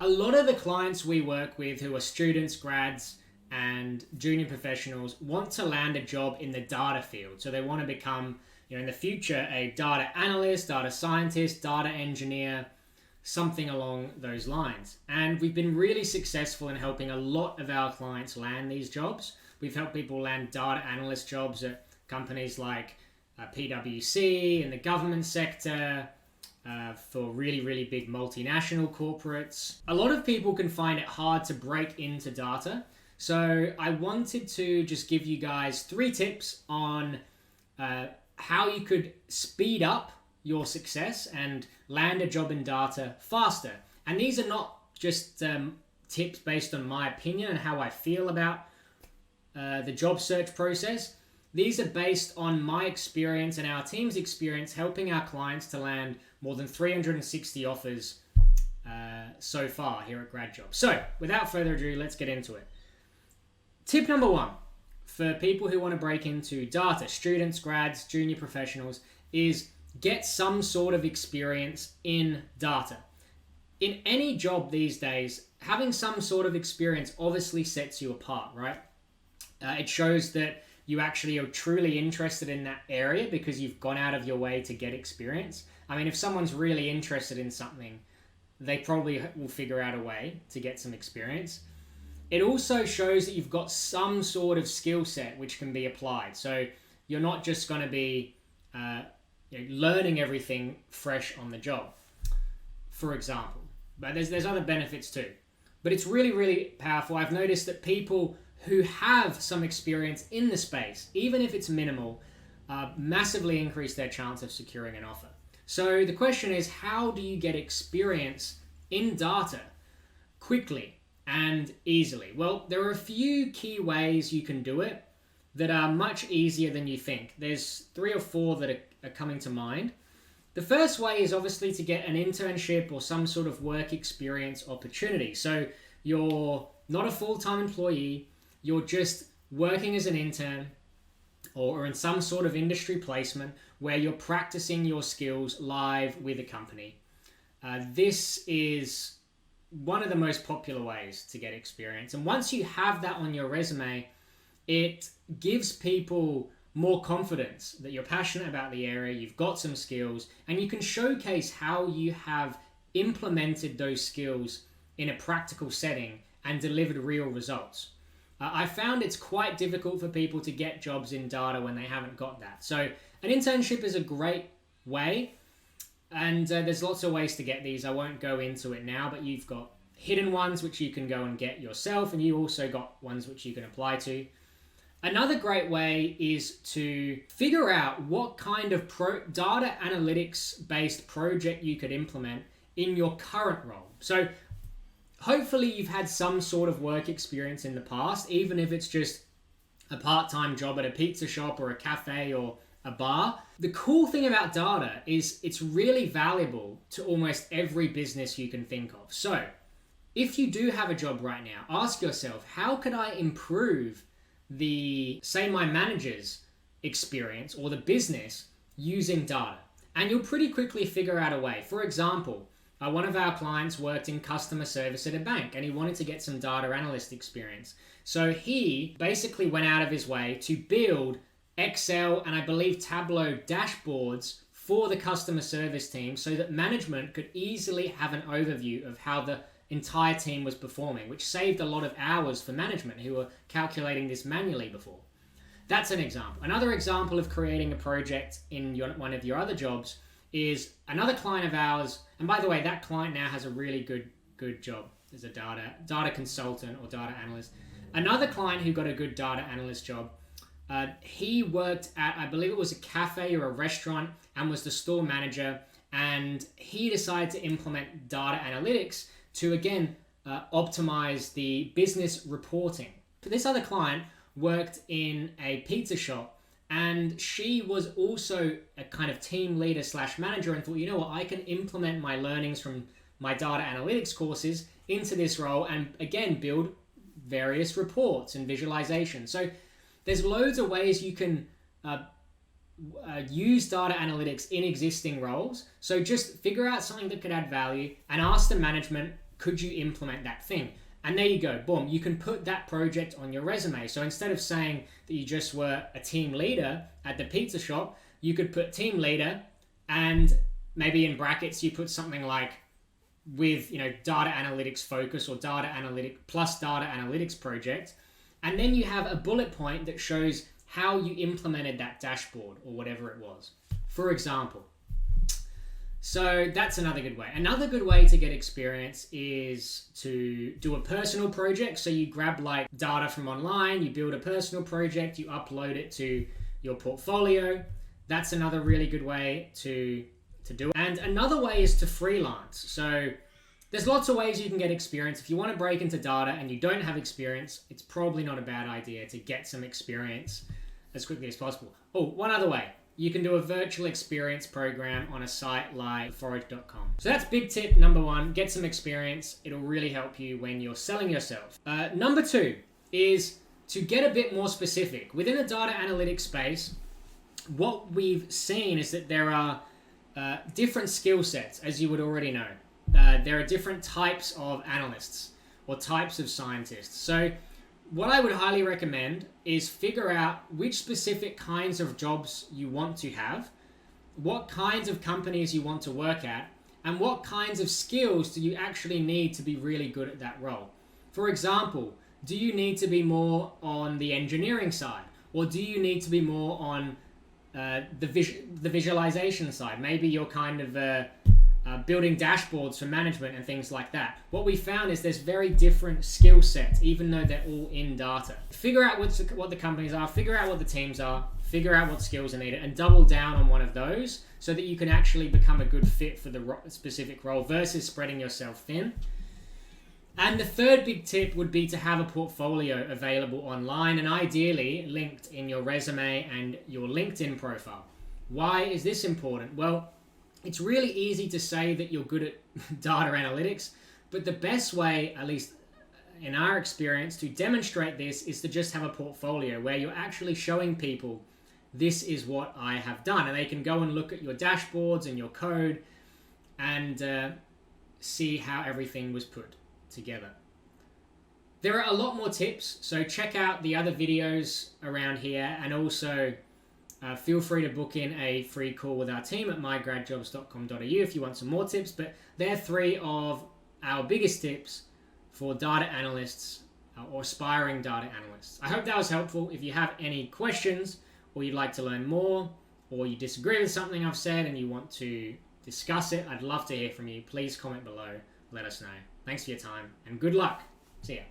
A lot of the clients we work with who are students, grads, and junior professionals want to land a job in the data field. So they want to become, in the future, a data analyst, data scientist, data engineer, something along those lines. And we've been really successful in helping a lot of our clients land these jobs. We've helped people land data analyst jobs at companies like PwC in the government sector, for really, really big multinational corporates. A lot of people can find it hard to break into data. So I wanted to just give you guys 3 tips on how you could speed up your success and land a job in data faster. And these are not just tips based on my opinion and how I feel about the job search process. These are based on my experience and our team's experience helping our clients to land more than 360 offers so far here at GradJob. So without further ado, let's get into it. Tip number 1 for people who want to break into data, students, grads, junior professionals, is get some sort of experience in data. In any job these days, having some sort of experience obviously sets you apart, right? It shows that you actually are truly interested in that area because you've gone out of your way to get experience. I mean, if someone's really interested in something, they probably will figure out a way to get some experience. It also shows that you've got some sort of skill set which can be applied. So you're not just going to be learning everything fresh on the job, for example. But there's other benefits too. But it's really, really powerful. I've noticed that people who have some experience in the space, even if it's minimal, massively increase their chance of securing an offer. So the question is, how do you get experience in data quickly and easily? Well, there are a few key ways you can do it that are much easier than you think. There's 3 or 4 that are coming to mind. The first way is obviously to get an internship or some sort of work experience opportunity. So you're not a full-time employee, you're just working as an intern or in some sort of industry placement where you're practicing your skills live with a company. This is one of the most popular ways to get experience. And once you have that on your resume, it gives people more confidence that you're passionate about the area, you've got some skills, and you can showcase how you have implemented those skills in a practical setting and delivered real results. I found it's quite difficult for people to get jobs in data when they haven't got that. So an internship is a great way, and there's lots of ways to get these. I won't go into it now, but you've got hidden ones which you can go and get yourself, and you also got ones which you can apply to. Another great way is to figure out what kind of data analytics based project you could implement in your current role. So hopefully you've had some sort of work experience in the past, even if it's just a part-time job at a pizza shop or a cafe or a bar. The cool thing about data is it's really valuable to almost every business you can think of. So if you do have a job right now, ask yourself, how could I improve my manager's experience or the business using data? And you'll pretty quickly figure out a way. For example, one of our clients worked in customer service at a bank and he wanted to get some data analyst experience. So he basically went out of his way to build Excel and I believe Tableau dashboards for the customer service team so that management could easily have an overview of how the entire team was performing, which saved a lot of hours for management who were calculating this manually before. That's an example. Another example of creating a project in one of your other jobs is another client of ours, and by the way, that client now has a really good job as a data consultant or data analyst. Another client who got a good data analyst job, he worked at, I believe it was a cafe or a restaurant, and was the store manager, and he decided to implement data analytics to, again, optimize the business reporting. This other client worked in a pizza shop, and she was also a kind of team leader / manager and thought, you know what, I can implement my learnings from my data analytics courses into this role and, again, build various reports and visualizations. So there's loads of ways you can use data analytics in existing roles. So just figure out something that could add value and ask the management could you implement that thing? And there you go, boom, you can put that project on your resume. So instead of saying that you just were a team leader at the pizza shop, you could put team leader, and maybe in brackets you put something like with, data analytics focus, or data analytics project. And then you have a bullet point that shows how you implemented that dashboard or whatever it was, for example. So that's another good way. Another good way to get experience is to do a personal project. So you grab like data from online, you build a personal project, you upload it to your portfolio. That's another really good way to do it. And another way is to freelance. So there's lots of ways you can get experience. If you want to break into data and you don't have experience, it's probably not a bad idea to get some experience as quickly as possible. Oh, one other way. You can do a virtual experience program on a site like forage.com. So that's big tip number one, get some experience. It'll really help you when you're selling yourself. Number two is to get a bit more specific. Within the data analytics space, what we've seen is that there are different skill sets, as you would already know. There are different types of analysts or types of scientists. So what I would highly recommend is figure out which specific kinds of jobs you want to have, what kinds of companies you want to work at, and what kinds of skills do you actually need to be really good at that role. For example, do you need to be more on the engineering side, or do you need to be more on the visualization side? Maybe you're kind of building dashboards for management and things like that. What we found is there's very different skill sets, even though they're all in data. Figure out what the companies are, figure out what the teams are, figure out what skills are needed, and double down on one of those so that you can actually become a good fit for the specific role versus spreading yourself thin. And the third big tip would be to have a portfolio available online and ideally linked in your resume and your LinkedIn profile. Why is this important? Well, it's really easy to say that you're good at data analytics, but the best way, at least in our experience, to demonstrate this is to just have a portfolio where you're actually showing people this is what I have done, and they can go and look at your dashboards and your code and see how everything was put together. There are a lot more tips, so check out the other videos around here, and also feel free to book in a free call with our team at mygradjobs.com.au if you want some more tips. But they're three of our biggest tips for data analysts or aspiring data analysts. I hope that was helpful. If you have any questions, or you'd like to learn more, or you disagree with something I've said and you want to discuss it, I'd love to hear from you. Please comment below. Let us know. Thanks for your time and good luck. See ya.